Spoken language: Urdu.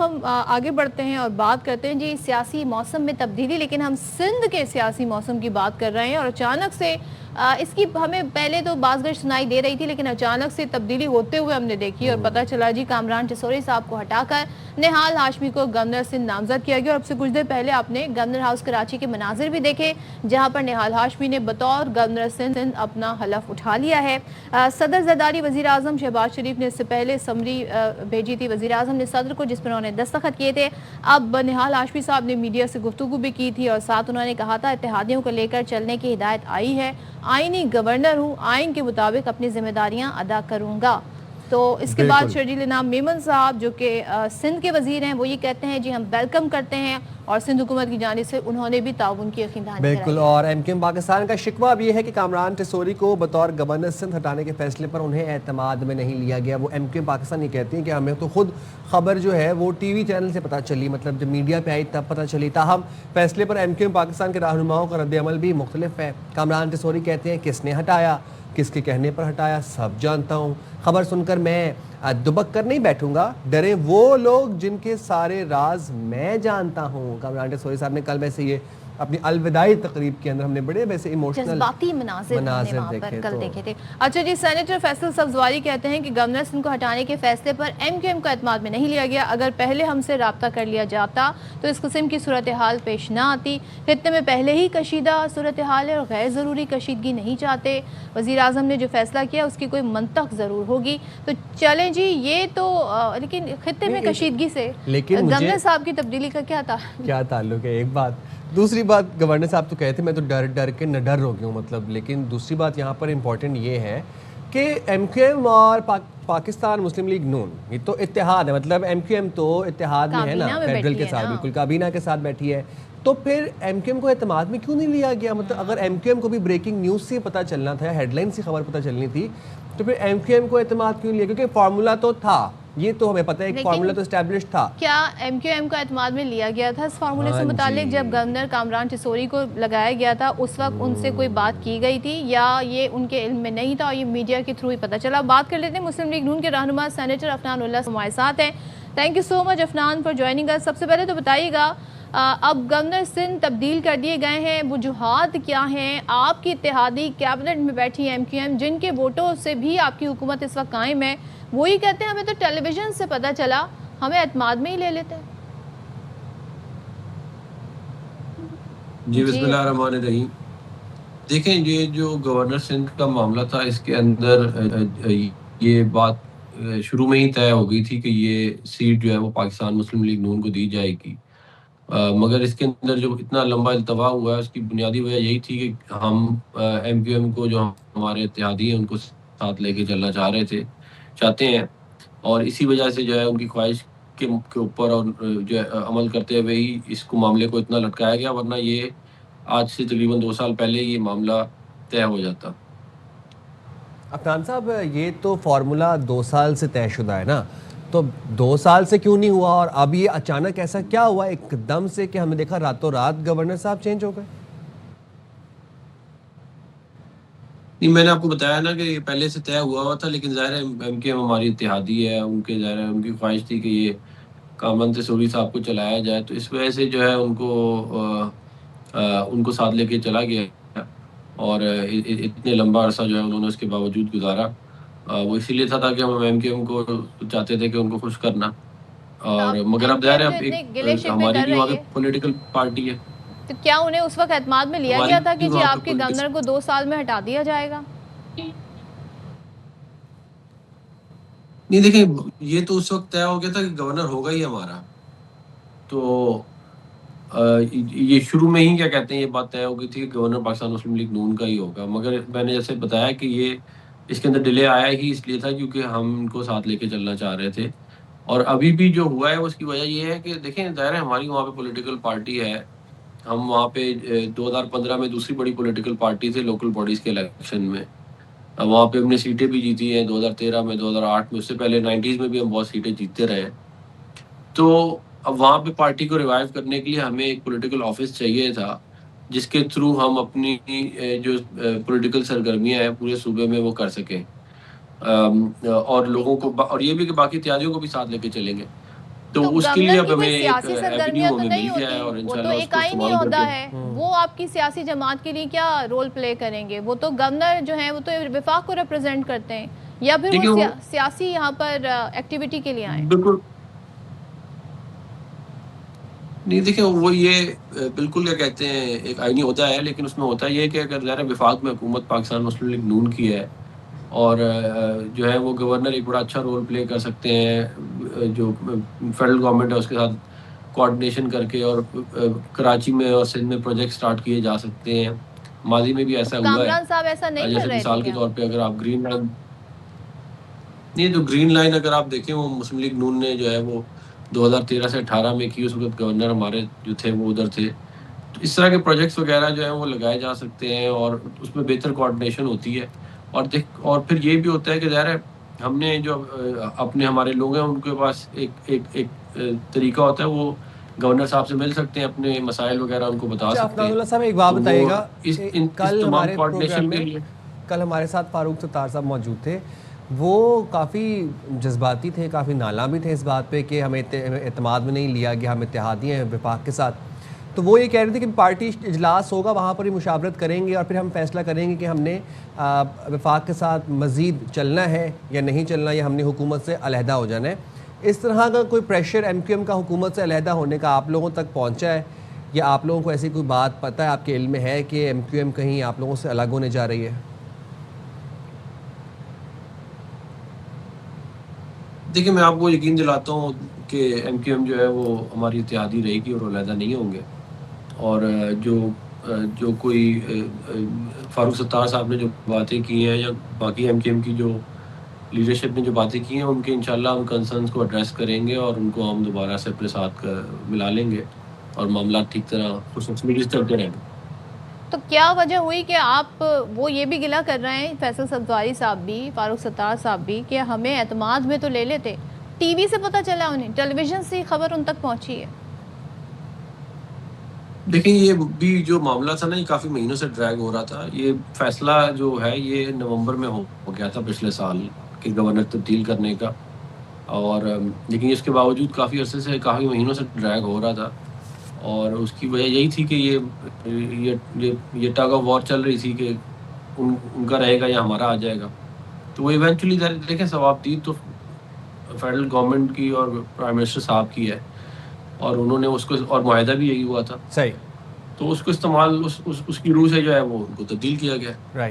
ہم آگے بڑھتے ہیں اور بات کرتے ہیں جی سیاسی موسم میں تبدیلی، لیکن ہم سندھ کے سیاسی موسم کی بات کر رہے ہیں اور اچانک سے اس کی ہمیں پہلے تو باز گشت سنائی دے رہی تھی، لیکن اچانک سے تبدیلی ہوتے ہوئے ہم نے دیکھی اور پتہ چلا جی کامران ٹسوری صاحب کو ہٹا کر نہال ہاشمی کو گورنر سندھ نامزد کیا گیا. اور اب سے کچھ دیر پہلے آپ نے گورنر ہاؤس کراچی کے مناظر بھی دیکھے جہاں پر نہال ہاشمی نے بطور گورنر سندھ اپنا حلف اٹھا لیا ہے. صدر زرداری وزیر اعظم شہباز شریف نے اس سے پہلے سمری بھیجی تھی وزیر اعظم نے صدر کو، جس پر انہوں نے دستخط کیے تھے. اب نہال ہاشمی صاحب نے میڈیا سے گفتگو بھی کی تھی اور ساتھ انہوں نے کہا تھا اتحادیوں کو لے کر چلنے کی ہدایت آئی ہے، آئینی گورنر ہوں، آئین کے مطابق اپنی ذمہ داریاں ادا کروں گا. تو اس کے بعد شرجیل انعام میمن صاحب جو کہ سندھ کے وزیر ہیں وہ یہ کہتے ہیں جی ہم ویلکم کرتے ہیں اور سندھ حکومت کی جانب سے انہوں نے بھی تعاون کی یقین دہانی کرائی. بالکل. اور ایم کیو ایم پاکستان کا شکوہ اب یہ ہے کہ کامران ٹسوری کو بطور گورنر سندھ ہٹانے کے فیصلے پر انہیں اعتماد میں نہیں لیا گیا. وہ ایم کیو ایم پاکستان یہ کہتی ہیں کہ ہمیں تو خود خبر جو ہے وہ ٹی وی چینل سے پتہ چلی، مطلب جب میڈیا پہ آئی تب پتہ چلی. تاہم فیصلے پر ایم کیو ایم پاکستان کے رہنماؤں کا رد عمل بھی مختلف ہے. کامران ٹسوری کہتے ہیں کس نے ہٹایا، کس کے کہنے پر ہٹایا سب جانتا ہوں، خبر سن کر میں دبک کر نہیں بیٹھوں گا، ڈرے وہ لوگ جن کے سارے راز میں جانتا ہوں. کامران ٹسوری صاحب نے کل ویسے یہ اپنی الوداعی تقریب کے اندر ہم نے بڑے ویسے ایموشنل جذباتی مناظر وہاں پر کل دیکھے تھے. اچھا جی، سینیٹر فیصل سبزواری کہتے ہیں کہ گورنر سندھ کو ہٹانے کے فیصلے پر ایم کیو ایم کا اعتماد میں نہیں لیا گیا. اگر پہلے ہم سے رابطہ کر لیا جاتا تو اس قسم کی صورتحال پیش نہ آتی. خطے میں پہلے ہی کشیدہ صورتحال ہے اور غیر ضروری کشیدگی نہیں چاہتے. وزیر اعظم نے جو فیصلہ کیا اس کی کوئی منطق ضرور ہوگی. تو چلیں جی یہ تو لیکن خطے میں کشیدگی سے گورنر صاحب کی تبدیلی کا کیا تعلق ہے؟ ایک بات. دوسری بات، گورنر صاحب تو کہتے ہیں میں تو ڈر کے نہ ڈر ہو گیا ہوں، مطلب. لیکن دوسری بات یہاں پر امپورٹنٹ یہ ہے کہ ایم کیو ایم اور پاکستان مسلم لیگ نون یہ تو اتحاد ہے، مطلب ایم کیو ایم تو اتحاد میں ہے نا، فیڈرل کے ساتھ بالکل کابینہ کے ساتھ بیٹھی ہے. تو پھر ایم کیو ایم کو اعتماد میں کیوں نہیں لیا گیا؟ مطلب اگر ایم کیو ایم کو بھی بریکنگ نیوز سے پتہ چلنا تھا، ہیڈ لائن سے خبر پتہ چلنی تھی، تو پھر ایم کیو ایم کو اعتماد کیوں لیا؟ کیونکہ فارمولا تو تھا، یہ تو ہمیں پتہ ہے ایک فارمولا تو اسٹیبلش تھا. کیا ایم کیو ایم کا اعتماد میں لیا گیا تھا اس فارمولے سے متعلق جب گورنر کامران ٹسوری کو لگایا گیا تھا اس وقت ان سے کوئی بات کی گئی تھی یا یہ ان کے علم میں نہیں تھا اور یہ میڈیا کے تھرو ہی پتہ چلا؟ بات کر لیتے ہیں مسلم لیگ نون کے رہنما سینیٹر عفنان اللہ ہمارے ساتھ ہیں. Thank you so much Afnan for joining us. سب سے پہلے تو بتائیے گا اب گورنر سندھ تبدیل کر دیے گئے ہیں، وجوہات کیا ہیں؟ آپ کی اتحادی کیبنٹ میں بیٹھی ایم کیو ایم جن کے ووٹوں سے بھی آپ کی حکومت اس وقت قائم ہے، وہی کہتے ہیں ہمیں تو ٹیلی ویژن سے پتہ چلا، ہمیں اعتماد میں ہی لے لیتے ہیں. جی بسم اللہ الرحمن الرحیم. دیکھیں یہ جو گورنر سندھ کا معاملہ تھا اس کے اندر یہ بات شروع میں ہی طے ہو گئی تھی کہ یہ سیٹ جو ہے وہ پاکستان مسلم لیگ نون کو دی جائے گی. مگر اس کے اندر جو اتنا لمبا التوا ہوا ہے اس کی بنیادی وجہ یہی تھی کہ ہم ایم کیو ایم کو جو ہمارے اتحادی ہیں ان کو ساتھ لے کے چلنا چاہتے ہیں، اور اسی وجہ سے جو ہے ان کی خواہش کے اوپر اور جو ہے عمل کرتے ہوئے ہی اس کو معاملے کو اتنا لٹکایا گیا، ورنہ یہ آج سے تقریباً 2 سال پہلے یہ معاملہ طے ہو جاتا. عفنان صاحب یہ تو فارمولا 2 سال سے طے شدہ ہے نا، تو 2 سال سے کیوں نہیں ہوا اور اب یہ اچانک ایسا کیا ہوا ایک دم سے کہ ہم نے دیکھا راتوں رات گورنر صاحب چینج ہو گئے؟ نہیں، میں نے آپ کو بتایا نا کہ یہ پہلے سے طے ہوا تھا، لیکن ظاہر ہے ایم کیو ایم ہماری اتحادی ہے، ان کے ظاہر ہے ان کی خواہش تھی کہ یہ کامران ٹسوری صاحب کو چلایا جائے، تو اس وجہ سے جو ہے ان کو ساتھ لے کے چلا گیا اور اتنے لمبا عرصہ جو ہے انہوں نے اس کے باوجود گزارا. وہ اسی لیے تھا کہ ہم ایم کیو ایم کو چاہتے تھے کہ ان کو خوش کرنا، اور مگر اب ظاہر ہے اب ہماری بھی وہاں پہ پولیٹیکل پارٹی ہے. تو کیا انہیں اس وقت اعتماد میں لیا گیا تھا کہ جی آپ کے گورنر کو 2 سال میں ہٹا دیا جائے گا؟ نہیں دیکھیں، یہ تو اس وقت طے ہو گیا تھا کہ گورنر ہوگا ہی ہمارا، تو یہ شروع میں ہی کیا کہتے ہیں یہ بات طے ہو گئی تھی کہ گورنر پاکستان مسلم لیگ نون کا ہی ہوگا. مگر میں نے جیسے بتایا کہ یہ اس کے اندر ڈیلے آیا ہی اس لیے تھا کیونکہ ہم ان کو ساتھ لے کے چلنا چاہ رہے تھے، اور ابھی بھی جو ہوا ہے اس کی وجہ یہ ہے کہ دیکھیں ظاہر ہے ہماری وہاں پہ پولیٹیکل پارٹی ہے. ہم وہاں پہ 2015 میں دوسری بڑی پولیٹیکل پارٹی تھے لوکل باڈیز کے الیکشن میں، وہاں پہ ہم نے سیٹیں بھی جیتی ہیں 2013 میں، 2008 میں، اس سے پہلے 90s میں بھی ہم بہت سیٹیں جیتتے رہے. تو اب وہاں پہ پارٹی کو ریوائیو کرنے کے لیے ہمیں ایک پولیٹیکل آفس چاہیے تھا جس کے تھرو ہم اپنی جو پولیٹیکل سرگرمیاں ہیں پورے صوبے میں وہ کر سکیں، اور لوگوں کو اور یہ بھی کہ باقی اتحادیوں کو بھی ساتھ لے کے چلیں گے. تو تو اس کے لیے گورنر اب کی ہمیں کوئی ایک سیاسی ایونیو سرگرمیاں تو ہمیں نہیں مل گیا ہے اور ہوتی، وہ تو انشاءاللہ اس ایک کو آئینی استعمال عہدہ کر ہے، کے وہ آپ کی سیاسی جماعت کے لیے کیا رول پلے کریں گے؟ وہ تو گورنر جو ہیں وہ تو وفاق کو ریپرزینٹ کرتے ہیں، یا پھر دیکھیں وہ وہ سیاسی یہاں پر ایکٹیویٹی کے لیے آئیں؟ بالکل نہیں، دیکھیں وہ یہ بالکل کیا کہتے ہیں ایک آئینی عہدہ ہے، لیکن اس میں ہوتا یہ ہے کہ اگر ظاہر ہے وفاق میں حکومت پاکستان مسلم لیگ نون کی ہے اور جو ہے وہ گورنر ایک بڑا اچھا رول پلے کر سکتے ہیں، جو فیڈرل گورنمنٹ ہے اس کے ساتھ کوآرڈینیشن کر کے، اور کراچی میں اور سندھ میں پروجیکٹ سٹارٹ کیے جا سکتے ہیں۔ ماضی میں بھی تو ایسا ہوا ہے، کامران صاحب ایسا نہیں کر جیسے رہے تھے مثال کے کیا؟ طور پہ اگر آپ گرین لائن، نہیں تو گرین لائن اگر آپ دیکھیں وہ مسلم لیگ نون نے جو ہے وہ 2013 سے 18 میں کی، اس وقت گورنر ہمارے جو تھے وہ ادھر تھے، تو اس طرح کے پروجیکٹس وغیرہ جو ہیں وہ لگائے جا سکتے ہیں اور اس میں بہتر کوآرڈینیشن ہوتی ہے، اور پھر یہ بھی ہوتا ہے کہ ظاہر ہے ہم نے جو اپنے ہمارے لوگ ہیں ان کے پاس ایک طریقہ ہوتا ہے، وہ گورنر صاحب سے مل سکتے ہیں، اپنے مسائل وغیرہ ان کو بتا اچھا سکتے افنان ہیں، اللہ صاحب ایک بات تو بتائیے وہ گا، اس کل تمام ہمارے پروگرام کوآرڈینیشن کے میں لیے کل ہمارے ساتھ فاروق ستار صاحب موجود تھے، وہ کافی جذباتی تھے، کافی نالاں بھی تھے اس بات پہ کہ ہمیں اعتماد میں نہیں لیا گیا، ہم اتحادی ہیں وفاق کے ساتھ، تو وہ یہ کہہ رہے تھے کہ پارٹی اجلاس ہوگا وہاں پر ہی مشاورت کریں گے اور پھر ہم فیصلہ کریں گے کہ ہم نے وفاق کے ساتھ مزید چلنا ہے یا نہیں چلنا، یا ہم نے حکومت سے علیحدہ ہو جانا ہے۔ اس طرح کا کوئی پریشر ایم کیو ایم کا حکومت سے علیحدہ ہونے کا آپ لوگوں تک پہنچا ہے، یا آپ لوگوں کو ایسی کوئی بات پتہ ہے، آپ کے علم میں ہے کہ ایم کیو ایم کہیں آپ لوگوں سے الگ ہونے جا رہی ہے؟ دیکھیں میں آپ کو یقین دلاتا ہوں کہ ایم کیو ایم جو ہے وہ ہماری اتحادی رہے گی اور علیحدہ نہیں ہوں گے، اور جو کوئی فاروق ستار صاحب نے جو باتیں کی ہیں یا باقی ایم کیو ایم کی جو لیڈرشپ نے جو باتیں کی ہیں، ان کے انشاءاللہ ہم کنسرنس کو ایڈریس کریں گے اور ان کو ہم دوبارہ سے اپنے ساتھ ملا لیں گے اور معاملات ٹھیک طرح چلتے رہیں گے۔ تو کیا وجہ ہوئی کہ آپ وہ یہ بھی گلہ کر رہے ہیں فیصل سبزواری صاحب بھی، فاروق ستار صاحب بھی، کہ ہمیں اعتماد میں تو لے لیتے، ٹی وی سے پتہ چلا انہیں، ٹیلی ویژن سے خبر ان تک پہنچی ہے؟ دیکھیں یہ بھی جو معاملہ تھا نا، یہ کافی مہینوں سے ڈریگ ہو رہا تھا، یہ فیصلہ جو ہے یہ نومبر میں ہو گیا تھا پچھلے سال کہ گورنر تبدیل کرنے کا، اور لیکن اس کے باوجود کافی عرصے سے کافی مہینوں سے ڈریگ ہو رہا تھا، اور اس کی وجہ یہی تھی کہ یہ ٹگ آف وار چل رہی تھی کہ ان کا رہے گا یا ہمارا آ جائے گا، تو وہ ایونچولی دیکھیں ثوابدید تو فیڈرل گورنمنٹ کی اور پرائم منسٹر صاحب کی ہے، اور انہوں نے اس کو، اور معاہدہ بھی یہی ہوا تھا، صحیح، تو اس کو استعمال اس کی روح سے جو ہے وہ ان کو تبدیل کیا گیا ہے۔ رائٹ۔